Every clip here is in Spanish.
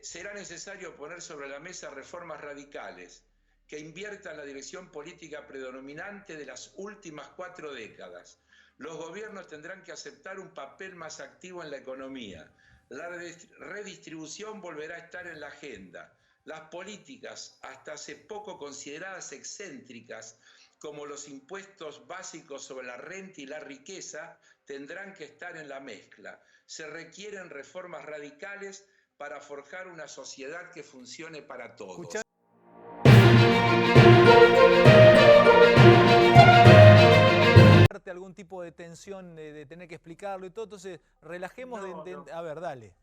será necesario poner sobre la mesa reformas radicales que inviertan la dirección política predominante de las últimas 4 décadas. Los gobiernos tendrán que aceptar un papel más activo en la economía. La redistribución volverá a estar en la agenda. Las políticas, hasta hace poco consideradas excéntricas, como los impuestos básicos sobre la renta y la riqueza, tendrán que estar en la mezcla. Se requieren reformas radicales para forjar una sociedad que funcione para todos. Algún tipo de tensión de tener que explicarlo y todo, entonces relajemos. A ver, dale.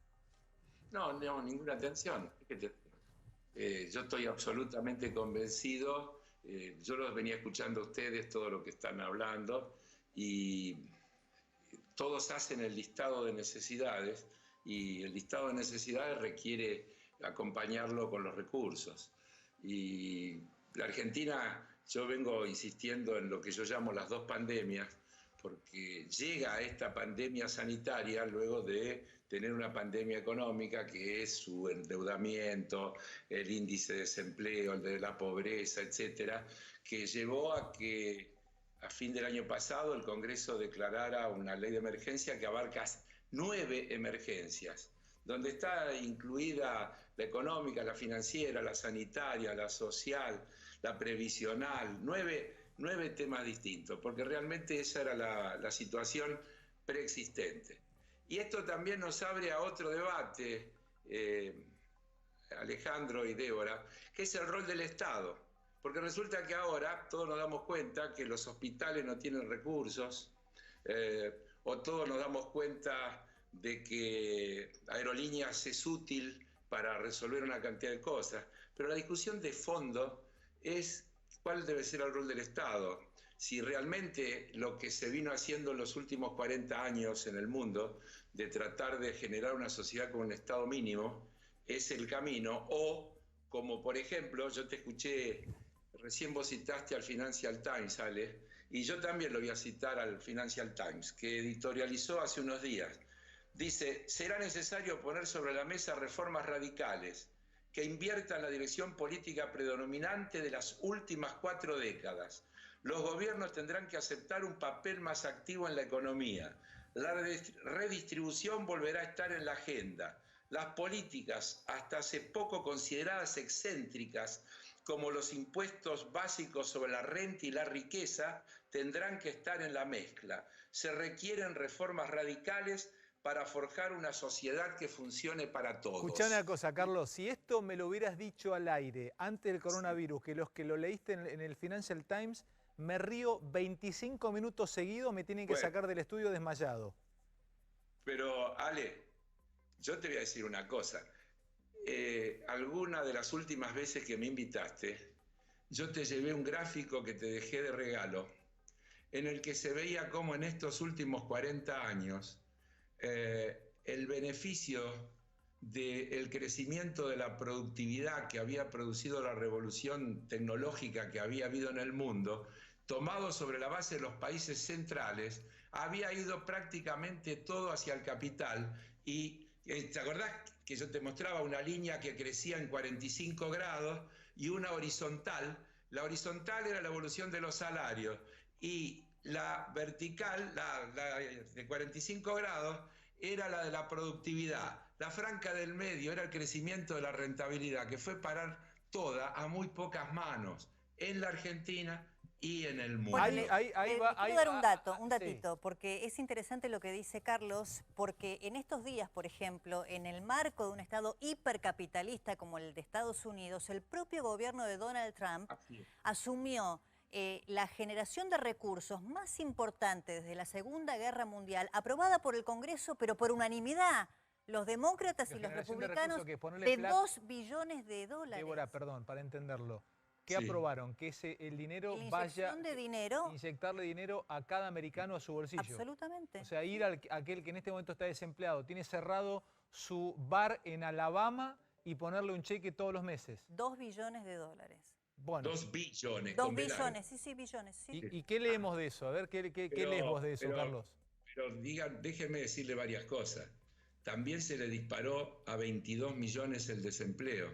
No, ninguna tensión. Yo estoy absolutamente convencido, yo los venía escuchando a ustedes, todo lo que están hablando, y todos hacen el listado de necesidades, y el listado de necesidades requiere acompañarlo con los recursos. Y la Argentina, yo vengo insistiendo en lo que yo llamo las 2 pandemias, porque llega esta pandemia sanitaria luego de tener una pandemia económica, que es su endeudamiento, el índice de desempleo, el de la pobreza, etcétera, que llevó a que a fin del año pasado el Congreso declarara una ley de emergencia que abarca 9 emergencias, donde está incluida la económica, la financiera, la sanitaria, la social, la previsional, 9 temas distintos, porque realmente esa era la situación preexistente. Y esto también nos abre a otro debate, Alejandro y Débora, que es el rol del Estado. Porque resulta que ahora todos nos damos cuenta que los hospitales no tienen recursos, o todos nos damos cuenta de que Aerolíneas es útil para resolver una cantidad de cosas. Pero la discusión de fondo es cuál debe ser el rol del Estado. Si realmente lo que se vino haciendo en los últimos 40 años en el mundo, de tratar de generar una sociedad con un Estado mínimo, es el camino, o como por ejemplo, yo te escuché, recién vos citaste al Financial Times, Ale, y yo también lo voy a citar al Financial Times, que editorializó hace unos días. Dice, será necesario poner sobre la mesa reformas radicales que inviertan la dirección política predominante de las últimas 4 décadas. Los gobiernos tendrán que aceptar un papel más activo en la economía. La redistribución volverá a estar en la agenda. Las políticas, hasta hace poco consideradas excéntricas, como los impuestos básicos sobre la renta y la riqueza, tendrán que estar en la mezcla. Se requieren reformas radicales para forjar una sociedad que funcione para todos. Escuchá una cosa, Carlos, si esto me lo hubieras dicho al aire antes del coronavirus, que los que lo leíste en el Financial Times, me río 25 minutos seguidos, me tienen que sacar del estudio desmayado. Pero, Ale, yo te voy a decir una cosa. Alguna de las últimas veces que me invitaste, yo te llevé un gráfico que te dejé de regalo, en el que se veía cómo en estos últimos 40 años el beneficio del crecimiento de la productividad que había producido la revolución tecnológica que había habido en el mundo, tomado sobre la base de los países centrales, había ido prácticamente todo hacia el capital. Y ¿te acordás que yo te mostraba una línea que crecía en 45 grados y una horizontal? La horizontal era la evolución de los salarios y la vertical, la de 45 grados, era la de la productividad. La franja del medio era el crecimiento de la rentabilidad, que fue parar toda a muy pocas manos en la Argentina y en el mundo. Bueno, quiero dar un datito, porque es interesante lo que dice Carlos, porque en estos días, por ejemplo, en el marco de un Estado hipercapitalista como el de Estados Unidos, el propio gobierno de Donald Trump asumió la generación de recursos más importante desde la Segunda Guerra Mundial, aprobada por el Congreso, pero por unanimidad. Los demócratas y los republicanos, de 2 billones de dólares. Débora, perdón, para entenderlo. ¿Qué aprobaron? Que el dinero vaya a inyectarle dinero a cada americano a su bolsillo. Absolutamente. O sea, ir a aquel que en este momento está desempleado, tiene cerrado su bar en Alabama y ponerle un cheque todos los meses. 2 billones de dólares. Bueno. 2 billones. 2 billones, sí, billones. Sí. ¿Y qué leemos de eso? A ver, ¿qué lees vos de eso, Carlos? Pero déjenme decirle varias cosas. también se le disparó a 22 millones el desempleo.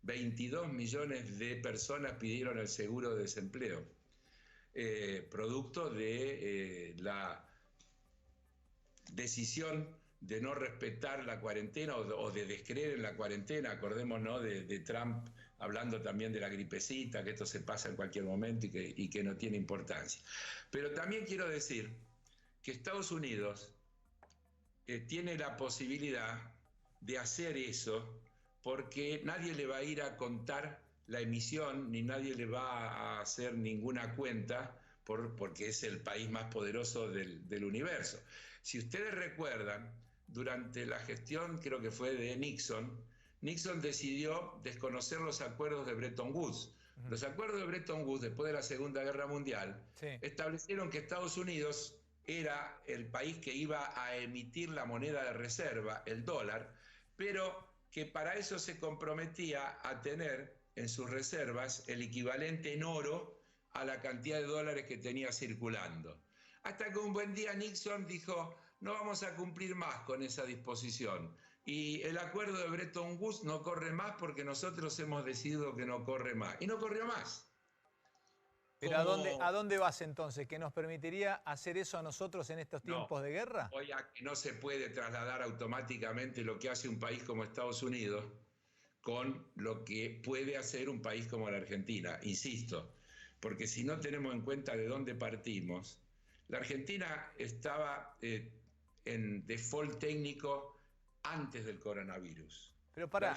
22 millones de personas pidieron el seguro de desempleo, producto de la decisión de no respetar la cuarentena o de descreer en la cuarentena. Acordémonos de Trump hablando también de la gripecita, que esto se pasa en cualquier momento y que no tiene importancia. Pero también quiero decir que Estados Unidos tiene la posibilidad de hacer eso, porque nadie le va a ir a contar la emisión, ni nadie le va a hacer ninguna cuenta, porque es el país más poderoso del universo. Si ustedes recuerdan, durante la gestión, creo que fue de Nixon decidió desconocer los acuerdos de Bretton Woods. Los acuerdos de Bretton Woods, después de la Segunda Guerra Mundial, establecieron que Estados Unidos era el país que iba a emitir la moneda de reserva, el dólar, pero que para eso se comprometía a tener en sus reservas el equivalente en oro a la cantidad de dólares que tenía circulando. Hasta que un buen día Nixon dijo, no vamos a cumplir más con esa disposición. Y el acuerdo de Bretton Woods no corre más porque nosotros hemos decidido que no corre más. Y no corrió más. ¿Pero a dónde vas entonces? ¿Que nos permitiría hacer eso a nosotros en estos tiempos de guerra? Oye, que no se puede trasladar automáticamente lo que hace un país como Estados Unidos con lo que puede hacer un país como la Argentina. Insisto, porque si no tenemos en cuenta de dónde partimos, la Argentina estaba en default técnico antes del coronavirus. Pero pará,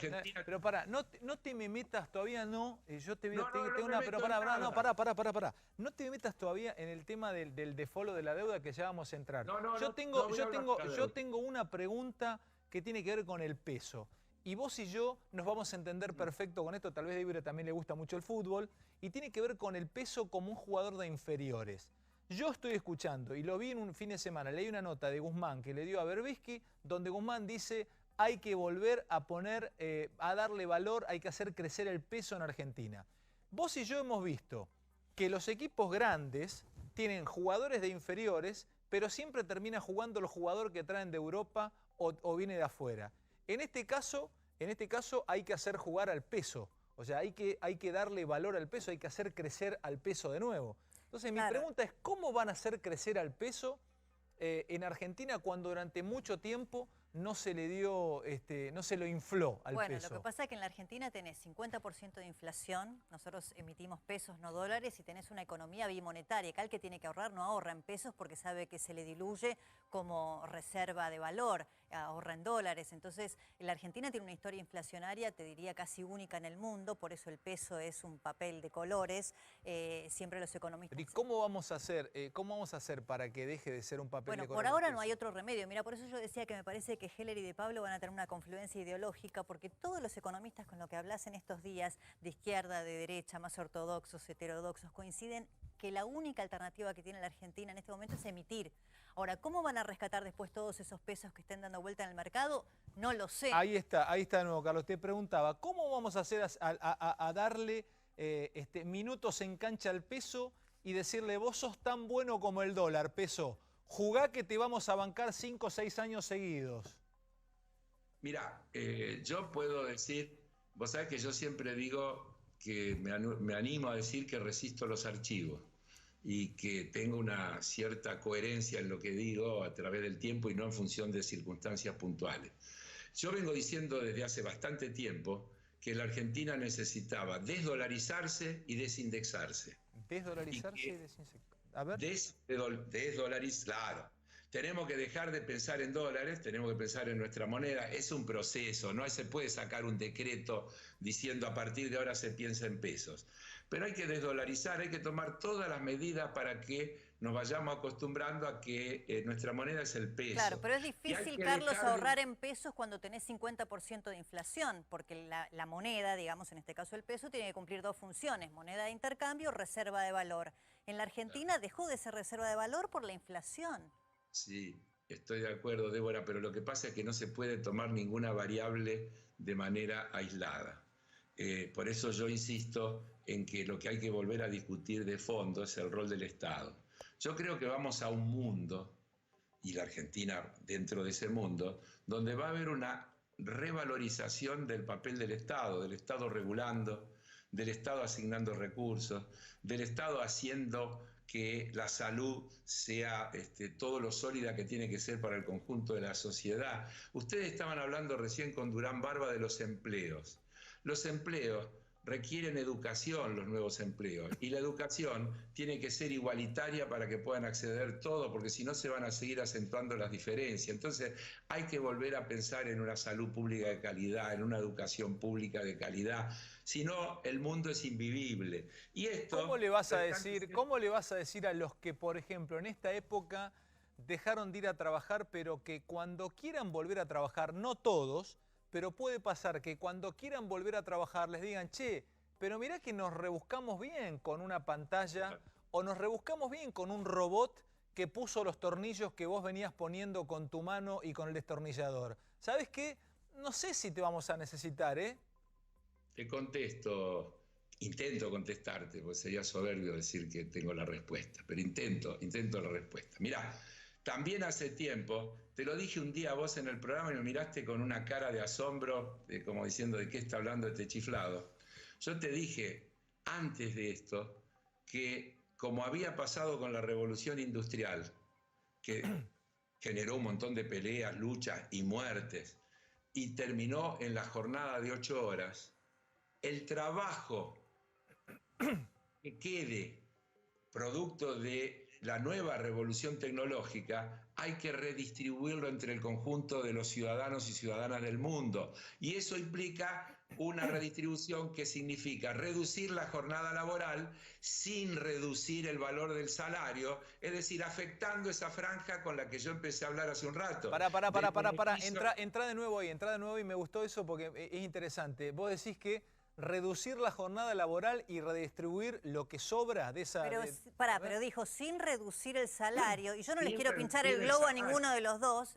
no te me metas todavía, yo te tengo una, pero pará. No te metas todavía en el tema del default o de la deuda, que ya vamos a entrar. Yo tengo una pregunta que tiene que ver con el peso. Y vos y yo nos vamos a entender perfecto con esto, tal vez a Ibra también le gusta mucho el fútbol, y tiene que ver con el peso como un jugador de inferiores. Yo estoy escuchando, y lo vi en un fin de semana, leí una nota de Guzmán que le dio a Berbisky, donde Guzmán dice, hay que volver a poner, a darle valor, hay que hacer crecer el peso en Argentina. Vos y yo hemos visto que los equipos grandes tienen jugadores de inferiores, pero siempre termina jugando el jugador que traen de Europa o viene de afuera. En este caso hay que hacer jugar al peso, o sea, hay que darle valor al peso, hay que hacer crecer al peso de nuevo. Entonces mi pregunta es, ¿cómo van a hacer crecer al peso en Argentina cuando durante mucho tiempo no se le dio, no se lo infló al peso? Bueno, lo que pasa es que en la Argentina tenés 50% de inflación, nosotros emitimos pesos, no dólares, y tenés una economía bimonetaria. Acá el que tiene que ahorrar no ahorra en pesos porque sabe que se le diluye como reserva de valor, ahorra en dólares. Entonces, la Argentina tiene una historia inflacionaria, te diría casi única en el mundo, por eso el peso es un papel de colores. Siempre los economistas... ¿Y cómo vamos a hacer para que deje de ser un papel de colores? Bueno, por ahora no hay otro remedio. Mira, por eso yo decía que me parece que Heller y De Pablo van a tener una confluencia ideológica, porque todos los economistas con lo que hablas en estos días, de izquierda, de derecha, más ortodoxos, heterodoxos, coinciden que la única alternativa que tiene la Argentina en este momento es emitir. Ahora, ¿cómo van a rescatar después todos esos pesos que estén dando vuelta en el mercado? No lo sé. Ahí está de nuevo, Carlos. Te preguntaba, ¿cómo vamos a hacer a darle minutos en cancha al peso y decirle, vos sos tan bueno como el dólar, peso, jugá que te vamos a bancar 5 o 6 años seguidos? Mira, yo puedo decir, vos sabés que yo siempre digo que me animo a decir que resisto los archivos y que tengo una cierta coherencia en lo que digo a través del tiempo y no en función de circunstancias puntuales. Yo vengo diciendo desde hace bastante tiempo que la Argentina necesitaba desdolarizarse y desindexarse. ¿Desdolarizarse y desindexarse? A ver. Desdolarizar, claro. Tenemos que dejar de pensar en dólares, tenemos que pensar en nuestra moneda. Es un proceso, no se puede sacar un decreto diciendo a partir de ahora se piensa en pesos. Pero hay que desdolarizar, hay que tomar todas las medidas para que nos vayamos acostumbrando a que nuestra moneda es el peso. Claro, pero es difícil, Carlos, ahorrar en pesos cuando tenés 50% de inflación, porque la moneda, digamos en este caso el peso, tiene que cumplir dos funciones, moneda de intercambio, reserva de valor. En la Argentina dejó de ser reserva de valor por la inflación. Sí, estoy de acuerdo, Débora, pero lo que pasa es que no se puede tomar ninguna variable de manera aislada. Por eso yo insisto en que lo que hay que volver a discutir de fondo es el rol del Estado. Yo creo que vamos a un mundo y la Argentina dentro de ese mundo, donde va a haber una revalorización del papel del Estado regulando, del Estado asignando recursos, del Estado haciendo que la salud sea todo lo sólida que tiene que ser para el conjunto de la sociedad. Ustedes estaban hablando recién con Durán Barba de los empleos. Los empleos requieren educación, los nuevos empleos, y la educación tiene que ser igualitaria para que puedan acceder todos, porque si no se van a seguir acentuando las diferencias. Entonces hay que volver a pensar en una salud pública de calidad, en una educación pública de calidad, si no el mundo es invivible. Y esto, ¿Cómo le vas a decir a los que, por ejemplo, en esta época dejaron de ir a trabajar, pero que cuando quieran volver a trabajar, no todos, pero puede pasar que cuando quieran volver a trabajar les digan, che, pero mirá que nos rebuscamos bien con una pantalla o nos rebuscamos bien con un robot que puso los tornillos que vos venías poniendo con tu mano y con el destornillador? ¿Sabes qué? No sé si te vamos a necesitar, ¿eh? Te contesto, intento contestarte, porque sería soberbio decir que tengo la respuesta, pero intento la respuesta. Mirá, también hace tiempo, te lo dije un día a vos en el programa y me miraste con una cara de asombro, como diciendo de qué está hablando este chiflado. Yo te dije, antes de esto, que como había pasado con la revolución industrial, que generó un montón de peleas, luchas y muertes, y terminó en la jornada de 8 horas, el trabajo que quede producto de la nueva revolución tecnológica, hay que redistribuirlo entre el conjunto de los ciudadanos y ciudadanas del mundo. Y eso implica una redistribución que significa reducir la jornada laboral sin reducir el valor del salario, es decir, afectando esa franja con la que yo empecé a hablar hace un rato. Pará. Entra de nuevo y me gustó eso porque es interesante. Vos decís que reducir la jornada laboral y redistribuir lo que sobra de esa... Pero dijo, sin reducir el salario, y yo no les quiero pinchar el globo a ninguno de los dos,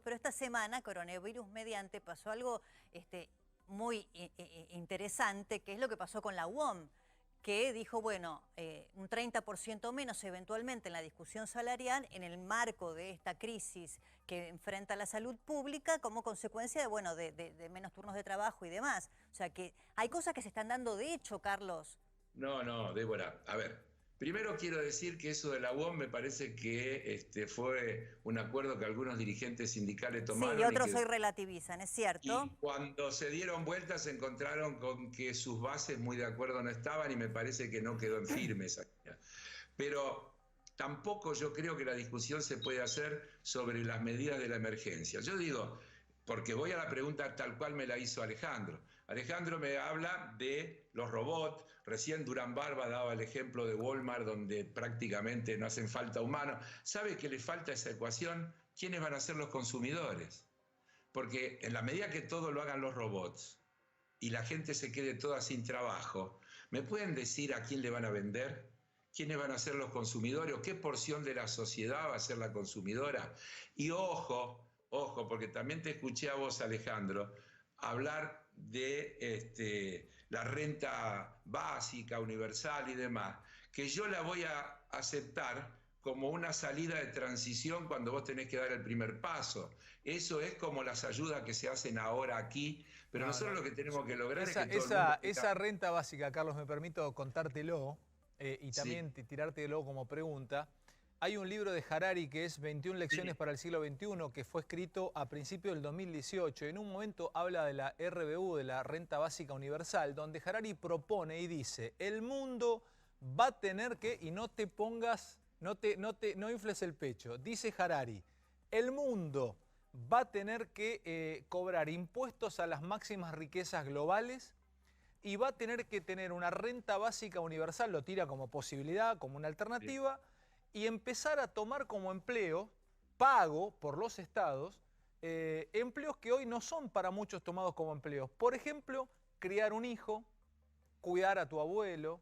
pero esta semana, coronavirus mediante, pasó algo muy interesante, que es lo que pasó con la UOM, que dijo, bueno, un 30% menos eventualmente en la discusión salarial en el marco de esta crisis que enfrenta la salud pública como consecuencia de, bueno, de menos turnos de trabajo y demás. O sea que hay cosas que se están dando de hecho, Carlos. No, Débora, a ver. Primero quiero decir que eso de la UOM me parece que fue un acuerdo que algunos dirigentes sindicales tomaron. Sí, y otros hoy relativizan, es cierto. Y cuando se dieron vueltas se encontraron con que sus bases muy de acuerdo no estaban y me parece que no quedó en firme esa idea. Pero tampoco yo creo que la discusión se puede hacer sobre las medidas de la emergencia. Yo digo, porque voy a la pregunta tal cual me la hizo Alejandro. Alejandro me habla de los robots. Recién Durán Barba daba el ejemplo de Walmart, donde prácticamente no hacen falta humanos. ¿Sabe qué le falta a esa ecuación? ¿Quiénes van a ser los consumidores? Porque en la medida que todo lo hagan los robots y la gente se quede toda sin trabajo, ¿me pueden decir a quién le van a vender? ¿Quiénes van a ser los consumidores? ¿O qué porción de la sociedad va a ser la consumidora? Y ojo, porque también te escuché a vos, Alejandro, hablar de la renta básica, universal y demás, que yo la voy a aceptar como una salida de transición cuando vos tenés que dar el primer paso. Eso es como las ayudas que se hacen ahora aquí, pero nosotros lo que tenemos que lograr es que todo el mundo... Esa renta básica, Carlos, me permito contártelo y también tirártelo como pregunta. Hay un libro de Harari que es 21 lecciones para el siglo XXI, que fue escrito a principios del 2018. En un momento habla de la RBU, de la Renta Básica Universal, donde Harari propone y dice, el mundo va a tener que, y no te pongas, no infles el pecho, dice Harari, el mundo va a tener que cobrar impuestos a las máximas riquezas globales y va a tener que tener una renta básica universal, lo tira como posibilidad, como una alternativa, y empezar a tomar como empleo, pago por los estados, empleos que hoy no son para muchos tomados como empleos. Por ejemplo, criar un hijo, cuidar a tu abuelo,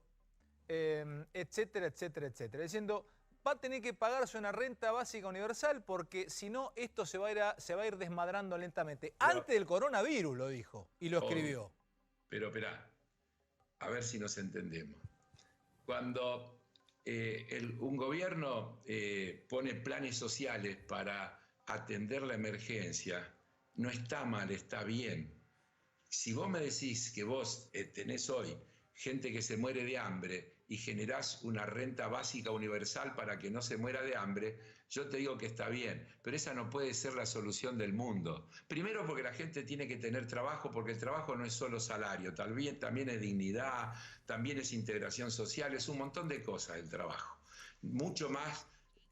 etcétera, etcétera, etcétera. Diciendo, va a tener que pagarse una renta básica universal porque si no, esto se va a ir desmadrando lentamente. Pero, antes del coronavirus lo dijo y lo escribió. Pero esperá, a ver si nos entendemos. Cuando un gobierno pone planes sociales para atender la emergencia, no está mal, está bien. Si vos me decís que vos tenés hoy gente que se muere de hambre y generás una renta básica universal para que no se muera de hambre, yo te digo que está bien, pero esa no puede ser la solución del mundo. Primero porque la gente tiene que tener trabajo, porque el trabajo no es solo salario, también es dignidad, también es integración social, es un montón de cosas el trabajo. Mucho más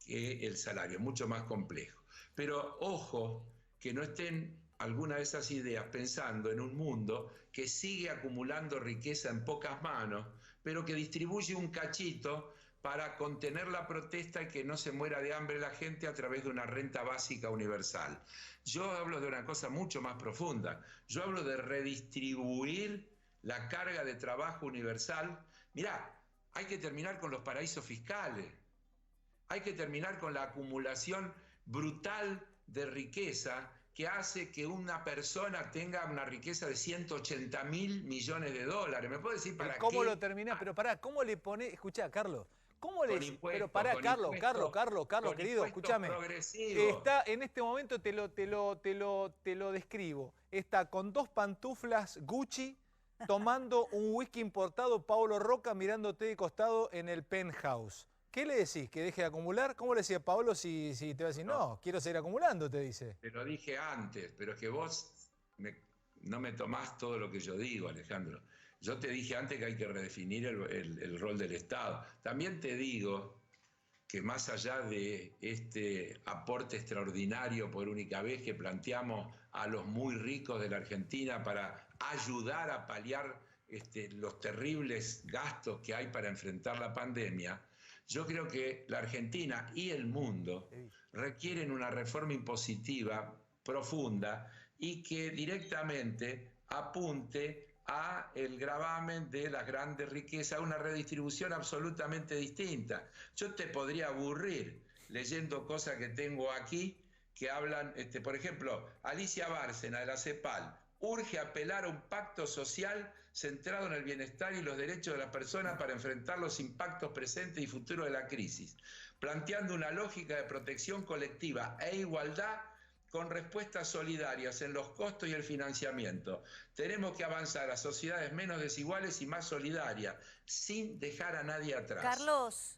que el salario, mucho más complejo. Pero ojo, que no estén alguna de esas ideas pensando en un mundo que sigue acumulando riqueza en pocas manos, pero que distribuye un cachito para contener la protesta y que no se muera de hambre la gente a través de una renta básica universal. Yo hablo de una cosa mucho más profunda. Yo hablo de redistribuir la carga de trabajo universal. Mirá, hay que terminar con los paraísos fiscales. Hay que terminar con la acumulación brutal de riqueza que hace que una persona tenga una riqueza de 180.000 millones de dólares. ¿Me puedo decir para qué? ¿Cómo lo terminás? Pero pará, ¿cómo le ponés? Escuchá, Carlos. ¿Cómo le decís? Pero pará, Carlos, querido, escúchame. Está, en este momento te lo describo. Está con 2 pantuflas Gucci, tomando un whisky importado Paulo Roca, mirándote de costado en el penthouse. ¿Qué le decís? ¿Que deje de acumular? ¿Cómo le decía a Pablo si te va a decir, no, quiero seguir acumulando, te dice? Te lo dije antes, pero es que vos no me tomás todo lo que yo digo, Alejandro. Yo te dije antes que hay que redefinir el rol del Estado. También te digo que más allá de este aporte extraordinario por única vez que planteamos a los muy ricos de la Argentina para ayudar a paliar los terribles gastos que hay para enfrentar la pandemia, yo creo que la Argentina y el mundo requieren una reforma impositiva profunda y que directamente apunte a el gravamen de las grandes riquezas, una redistribución absolutamente distinta. Yo te podría aburrir leyendo cosas que tengo aquí que hablan, por ejemplo, Alicia Bárcena de la CEPAL urge apelar a un pacto social centrado en el bienestar y los derechos de las personas para enfrentar los impactos presentes y futuros de la crisis, planteando una lógica de protección colectiva e igualdad con respuestas solidarias en los costos y el financiamiento. Tenemos que avanzar a sociedades menos desiguales y más solidarias, sin dejar a nadie atrás. Carlos,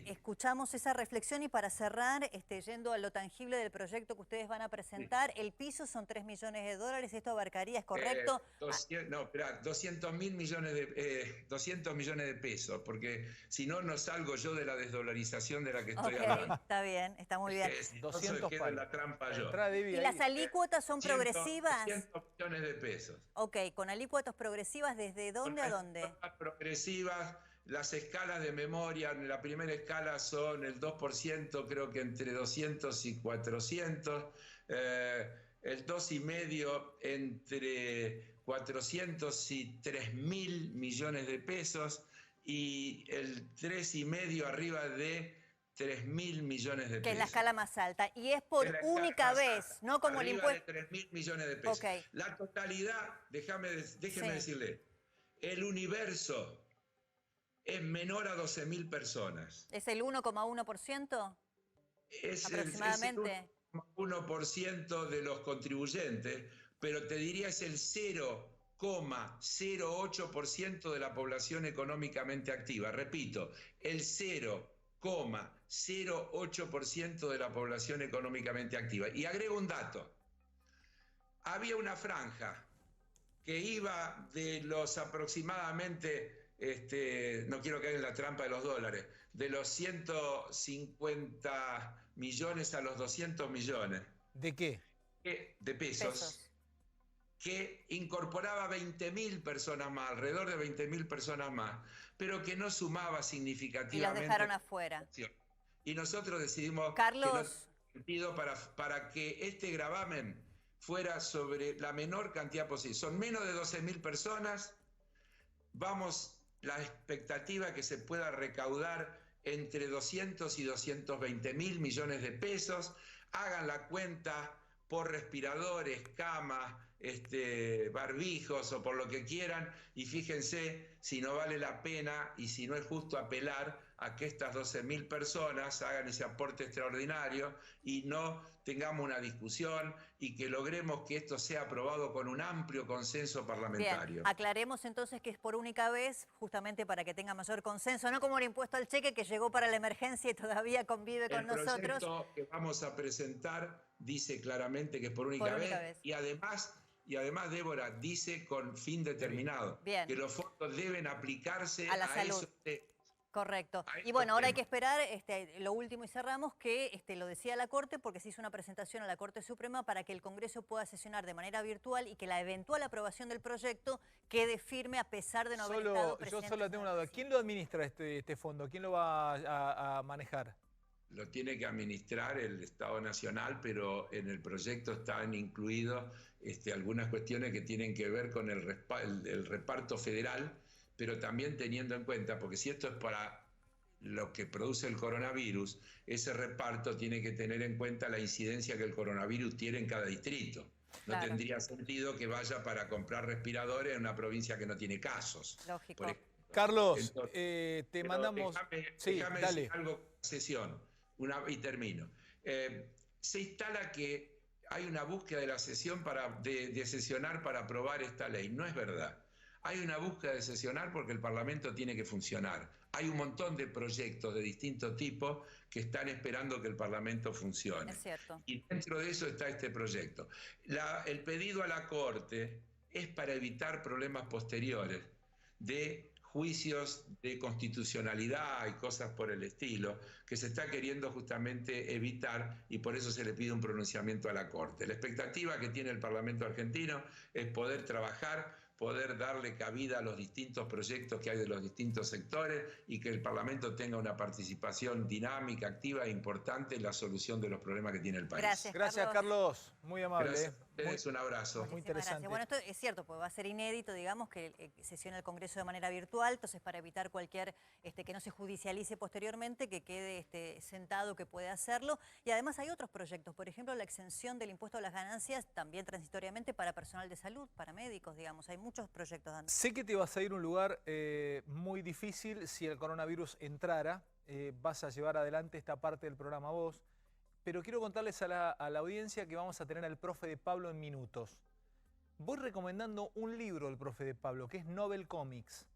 escuchamos esa reflexión y para cerrar, yendo a lo tangible del proyecto que ustedes van a presentar, el piso son 3 millones de dólares, ¿esto abarcaría, es correcto? 200 millones de pesos, porque si no, no salgo yo de la desdolarización de la que estoy hablando. Está bien, está muy bien. Si 200 quedo en la trampa yo. ¿Y las alícuotas son progresivas? 200 millones de pesos. Ok, con alícuotas progresivas, ¿desde dónde a dónde? Progresivas. Las escalas de memoria, en la primera escala son el 2%, creo que entre 200 y 400, el 2,5% entre 400 y 3.000 millones de pesos y el 3,5% arriba de 3.000 millones de pesos. Que es la escala más alta. Y es por única vez, no como el impuesto. De 3.000 millones de pesos. Okay. La totalidad, déjeme decirle, el universo es menor a 12.000 personas. ¿Es el 1,1%? Es aproximadamente. El 1% de los contribuyentes, pero te diría es el 0,08% de la población económicamente activa. Repito, el 0,08% de la población económicamente activa. Y agrego un dato. Había una franja que iba de los aproximadamente... no quiero caer en la trampa de los dólares, de los 150 millones a los 200 millones. ¿De qué? De pesos. Que incorporaba 20.000 personas más, alrededor de 20.000 personas más, pero que no sumaba significativamente. Y las dejaron afuera. Y nosotros decidimos Carlos, que no para que este gravamen fuera sobre la menor cantidad posible. Son menos de 12.000 personas, la expectativa es que se pueda recaudar entre 200 y 220.000 millones de pesos. Hagan la cuenta por respiradores, camas, barbijos o por lo que quieran y fíjense si no vale la pena y si no es justo apelar a que estas 12.000 personas hagan ese aporte extraordinario y no tengamos una discusión y que logremos que esto sea aprobado con un amplio consenso parlamentario. Bien, aclaremos entonces que es por única vez, justamente para que tenga mayor consenso, no como el impuesto al cheque que llegó para la emergencia y todavía convive con nosotros. El proyecto que vamos a presentar dice claramente que es por única vez. Y además, Débora, dice con fin determinado. Bien. Que los fondos deben aplicarse a la salud. Correcto. Y bueno, ahora hay que esperar, lo último y cerramos, que lo decía la Corte, porque se hizo una presentación a la Corte Suprema para que el Congreso pueda sesionar de manera virtual y que la eventual aprobación del proyecto quede firme a pesar de no haber estado presente. Yo solo tengo una duda. ¿Quién lo administra este fondo? ¿Quién lo va a manejar? Lo tiene que administrar el Estado Nacional, pero en el proyecto están incluidos algunas cuestiones que tienen que ver con el reparto federal, pero también teniendo en cuenta, porque si esto es para lo que produce el coronavirus, ese reparto tiene que tener en cuenta la incidencia que el coronavirus tiene en cada distrito. No tendría sentido que vaya para comprar respiradores en una provincia que no tiene casos. Lógico. Carlos, entonces, te mandamos... Déjame decir algo con la sesión, y termino. Se instala que hay una búsqueda de la sesión de sesionar para aprobar esta ley. No es verdad. Hay una búsqueda de sesionar porque el Parlamento tiene que funcionar. Hay un montón de proyectos de distinto tipo que están esperando que el Parlamento funcione. Es cierto. Y dentro de eso está este proyecto. El pedido a la Corte es para evitar problemas posteriores de juicios de constitucionalidad y cosas por el estilo, que se está queriendo justamente evitar y por eso se le pide un pronunciamiento a la Corte. La expectativa que tiene el Parlamento argentino es poder trabajar, poder darle cabida a los distintos proyectos que hay de los distintos sectores y que el Parlamento tenga una participación dinámica, activa e importante en la solución de los problemas que tiene el país. Gracias, Carlos. Muy amable. Gracias a ustedes, un abrazo. Muy interesante. Gracias. Bueno, esto es cierto, pues va a ser inédito, digamos, que sesione el Congreso de manera virtual, entonces para evitar cualquier, que no se judicialice posteriormente, que quede sentado que puede hacerlo. Y además hay otros proyectos, por ejemplo, la exención del impuesto a las ganancias, también transitoriamente para personal de salud, para médicos, digamos, hay muchos proyectos. Sé que te vas a ir a un lugar muy difícil si el coronavirus entrara, vas a llevar adelante esta parte del programa vos, pero quiero contarles a la audiencia que vamos a tener al profe de Pablo en minutos. Voy recomendando un libro del profe de Pablo, que es Nobel Comics.